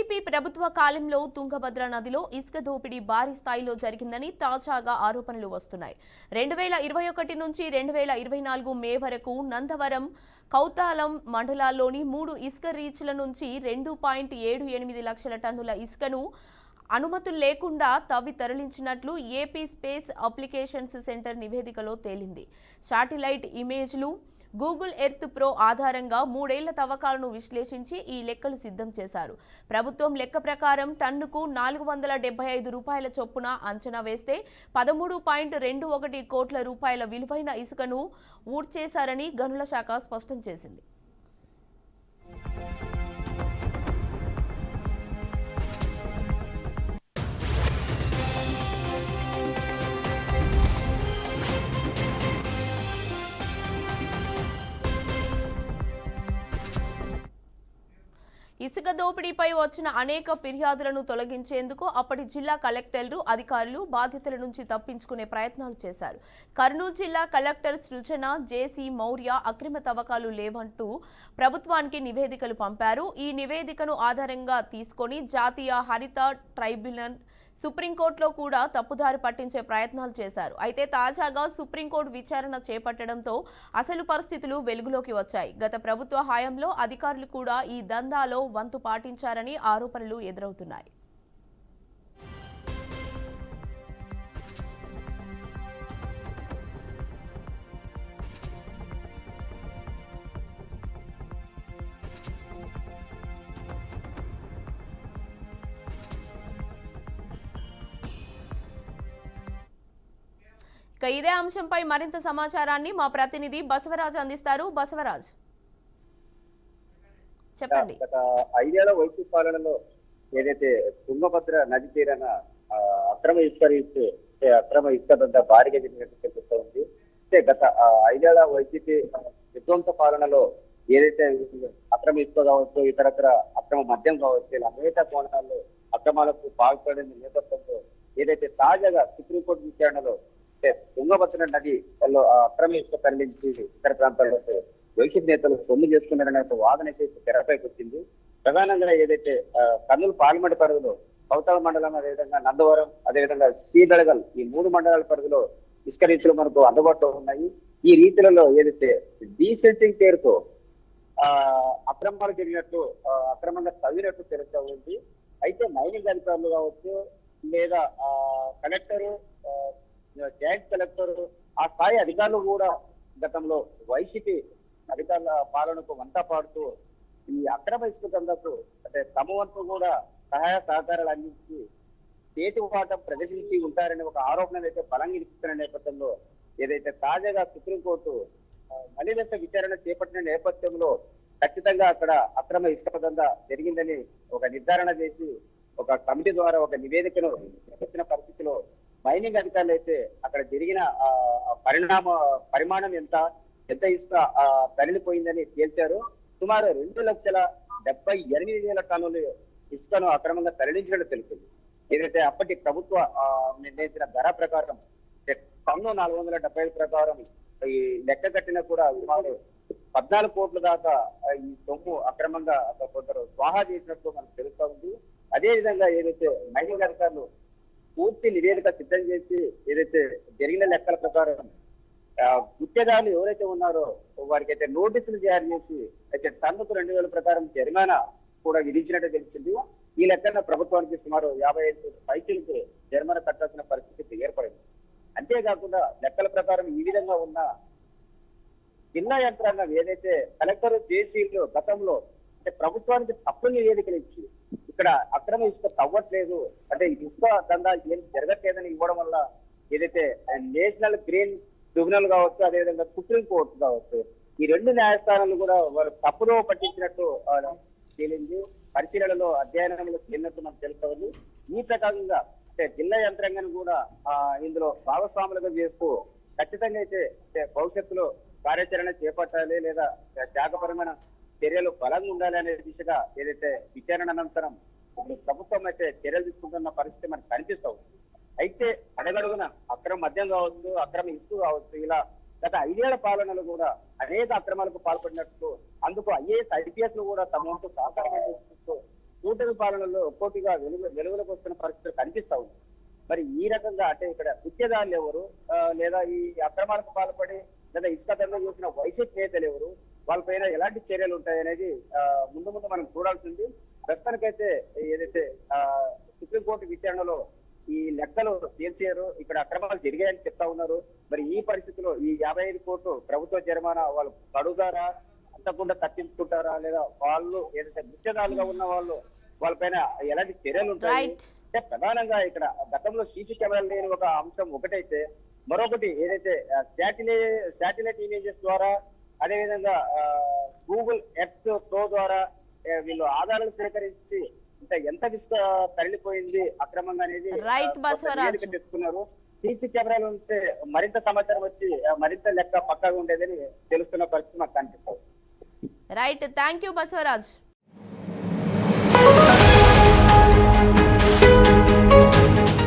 TDP ప్రభుత్వ కాలంలో తుంగభద్ర నదిలో ఇసుక దోపిడీ భారీ స్థాయిలో జరిగిందని తాజాగా ఆరోపణలు వస్తున్నాయి. 2021 నుంచి 2024 మే వరకు నందవరం, కౌతాలం మండలాల్లోని 3 ఇసుక రీచ్ల నుంచి 2.78 లక్షల టన్నుల ఇసుకను అనుమతులు లేకుండా తవ్వి తరలించినట్లు ఏపీ స్పేస్ అప్లికేషన్స్ సెంటర్ నివేదికలో తేలింది. శాటిలైట్ ఇమేజ్లు, గూగుల్ ఎర్త్ ప్రో ఆధారంగా 3 ఏళ్ల తవ్వకాలను విశ్లేషించి ఈ లెక్కలు సిద్ధం చేశారు. ప్రభుత్వం లెక్క ప్రకారం టన్నుకు 475 రూపాయల చొప్పున అంచనా వేస్తే 13.21 కోట్ల రూపాయల విలువైన ఇసుకను ఊడ్చేశారని గనుల శాఖ స్పష్టం చేసింది. ఇసుక దోపిడీపై వచ్చిన అనేక ఫిర్యాదులను తొలగించేందుకు అప్పటి జిల్లా కలెక్టర్లు, అధికారులు బాధ్యతల నుంచి తప్పించుకునే ప్రయత్నాలు చేశారు. కర్నూలు జిల్లా కలెక్టర్ సృజన జేసీ మౌర్య అక్రమ తవ్వకాలు లేవంటూ ప్రభుత్వానికి నివేదికలు పంపారు. ఈ నివేదికను ఆధారంగా తీసుకొని జాతీయ హరిత ట్రైబ్యునల్ సుప్రీంకోర్టులో కూడా తప్పుదారి పట్టించే ప్రయత్నాలు చేశారు. అయితే తాజాగా సుప్రీంకోర్టు విచారణ చేపట్టడంతో అసలు పరిస్థితులు వెలుగులోకి వచ్చాయి. గత ప్రభుత్వ హయాంలో అధికారులు కూడా ఈ దందాలో వంతు పాటించారని ఆరోపణలు ఎదురవుతున్నాయి. ఇదే అంశంపై మరింత సమాచారాన్ని మా ప్రతినిధి బసవరాజ్ అందిస్తారు. బసవరాజ్, చెప్పండి. గత 5 ఏళ్ల వైసీపీ పాలనలో ఏదైతే తుంగభద్ర నది తీరాన అక్రమ ఇసుక దందా భారీగా జరిగినట్టు తెలుస్తోంది. అంటే గత 5 ఏళ్ల వైసీపీ విధ్వంస పాలనలో ఏదైతే అక్రమ ఇసుక కావచ్చు, ఇతరత్ర అక్రమ మద్యం కావచ్చు, ఇలా అనేక కోణాల్లో అక్రమాలకు పాల్పడిన నేపథ్యంలో ఏదైతే తాజాగా సుప్రీంకోర్టు విచారణలో తుంగభద్ర నదిలో అక్రమ ఇసుక తరలించి ఇతర ప్రాంతాల్లో వైసీపీ నేతలు సొమ్ము చేసుకున్నారనే వాదన తెరపైకి వచ్చింది. ప్రధానంగా ఏదైతే కర్నూలు పార్లమెంట్ పరిధిలో కౌతాల మండలం, అదేవిధంగా నందవరం, అదేవిధంగా సీదడగల్, ఈ 3 మండలాల పరిధిలో ఇసుక రీతులు మనకు అందుబాటులో ఉన్నాయి. ఈ రీతులలో ఏదైతే డీసెంటింగ్ పేరుతో అక్రమాలు జరిగినట్టు, అక్రమంగా తవ్వినట్టు తెలుస్తూ ఉంది. అయితే మైనింగ్ అధికారులు కావచ్చు, లేదా కలెక్టరు, జాయింట్ కలెక్టర్, ఆ స్థాయి అధికారులు కూడా గతంలో వైసీపీ అధికారుల పాలనకు వంట పాడుతూ ఈ అక్రమ ఇసుక దందాకు అంటే తమ వంతు కూడా సహాయ సహకారాలు అందించి చేతివాటం ప్రదర్శించి ఉంటారనే ఒక ఆరోపణ అయితే బలంగా వినిపిస్తున్న నేపథ్యంలో ఏదైతే తాజాగా సుప్రీంకోర్టు మళ్ళీ దశ విచారణ చేపట్టిన నేపథ్యంలో ఖచ్చితంగా అక్కడ అక్రమ ఇసుక దందా జరిగిందని ఒక నిర్ధారణ చేసి ఒక కమిటీ ద్వారా ఒక నివేదికను ఇచ్చిన పరిస్థితిలో మైనింగ్ అధికారులు అయితే అక్కడ జరిగిన పరిమాణం ఎంత ఇసుక తరలిపోయిందని తేల్చారు. సుమారు 2,78,000 టన్నుల ఇసుకను అక్రమంగా తరలించినట్టు తెలిసింది. ఏదైతే అప్పటి ప్రభుత్వ నిర్ణయించిన ధర ప్రకారం టన్ను 475 ప్రకారం ఈ లెక్క కట్టిన కూడా సుమారు 14 కోట్ల దాకా ఈ సొమ్ము అక్రమంగా కొందరు స్వాహా చేసినట్టు మనకు తెలుస్తా ఉంది. అదే విధంగా ఏదైతే మైనింగ్ అధికారులు పూర్తి నివేదిక సిద్ధం చేసి ఏదైతే జరిగిన లెక్కల ప్రకారం గుత్తేదారులు ఎవరైతే ఉన్నారో వారికి అయితే నోటీసులు జారీ చేసి అయితే టన్నుకు 2,000 ప్రకారం జరిమానా కూడా విధించినట్టు తెలిసింది. ఈ లెక్కన ప్రభుత్వానికి సుమారు 55 పైసలకు జరిమానా కట్టాల్సిన పరిస్థితి ఏర్పడింది. అంతేకాకుండా లెక్కల ప్రకారం ఈ విధంగా ఉన్న జిల్లా యంత్రాంగం ఏదైతే కలెక్టర్ జేసీలు గతంలో అంటే ప్రభుత్వానికి తప్పు నివేదికలు ఇచ్చి ఇక్కడ అక్రమ ఇసుక తవ్వట్లేదు, అంటే ఇసుక దందా ఏం జరగట్లేదని ఇవ్వడం వల్ల ఏదైతే నేషనల్ గ్రీన్ ట్రిబ్యునల్ కావచ్చు, అదేవిధంగా సుప్రీంకోర్టు కావచ్చు, ఈ 2 న్యాయస్థానాలు కూడా వారు తప్పుదో పట్టించినట్టు తేలింది. పరిశీలనలో అధ్యయనంలో తేలినట్టు మనకు తెలుస్తుంది. ఈ ప్రకారంగా అంటే జిల్లా యంత్రాంగాన్ని కూడా ఇందులో భాగస్వాములుగా చేస్తూ ఖచ్చితంగా అయితే భవిష్యత్తులో కార్యాచరణ చేపట్టాలి, లేదా శాఖపరమైన చర్యలు బలంగా ఉండాలి అనే దిశగా ఏదైతే విచారణ అనంతరం ప్రభుత్వం అయితే చర్యలు తీసుకుంటున్న పరిస్థితి మనకు కనిపిస్తూ ఉంది. అయితే అడగడుగున అక్రమ మద్యం కావచ్చు, అక్రమ ఇసుక కావచ్చు, ఇలా గత 5 ఏళ్ల పాలనలో కూడా అనేక అక్రమాలకు పాల్పడినట్టు, అందుకు IAS, IPS లు కూడా తమ వంతు సహకారం కూటమి పాలనలో ఒక్కోటిగా వెలుగులకు వస్తున్న పరిస్థితులు కనిపిస్తా ఉంది. మరి ఈ రకంగా అంటే ఇక్కడ గుత్తేదారులు ఎవరు, లేదా ఈ అక్రమాలకు పాల్పడి లేదా ఇసుక దందా చూసిన వైసీపీ నేతలు ఎవరు, వాళ్ళపైన ఎలాంటి చర్యలు ఉంటాయనేది ముందు ముందు మనం చూడాల్సింది. ప్రస్తుతానికైతే ఏదైతే సుప్రీంకోర్టు విచారణలో ఈ లెక్కలు తేల్చారు, ఇక్కడ అక్రమాలు జరిగాయని చెప్తా ఉన్నారు. మరి ఈ పరిస్థితిలో ఈ 55 కోట్లు ప్రభుత్వ జరిమానా వాళ్ళు కడుగుతారా, అంతకుండా తప్పించుకుంటారా, లేదా వాళ్ళు ఏదైతే గుత్తేదారులుగా ఉన్న వాళ్ళపైన ఎలాంటి చర్యలు ఉంటాయి? అంటే ప్రధానంగా ఇక్కడ గతంలో సీసీ కెమెరాలు లేని ఒక అంశం ఒకటైతే, మరొకటి ఏదైతే శాటిలైట్ ఇమేజెస్ ద్వారా, అదేవిధంగా గూగుల్ ఎర్త్ ప్రో ద్వారా వీళ్ళు ఆధారాలు సేకరించి ఇంకా ఎంత ఇసుక తరలిపోయింది అక్రమంగా అనేది తెచ్చుకున్నారు. సీసీ కెమెరాలు ఉంటే మరింత సమాచారం వచ్చి మరింత లెక్క పక్కాగా ఉండేదని తెలుస్తున్న పరిస్థితి మాకు కనిపిస్తుంది. Right, thank you Basavaraj.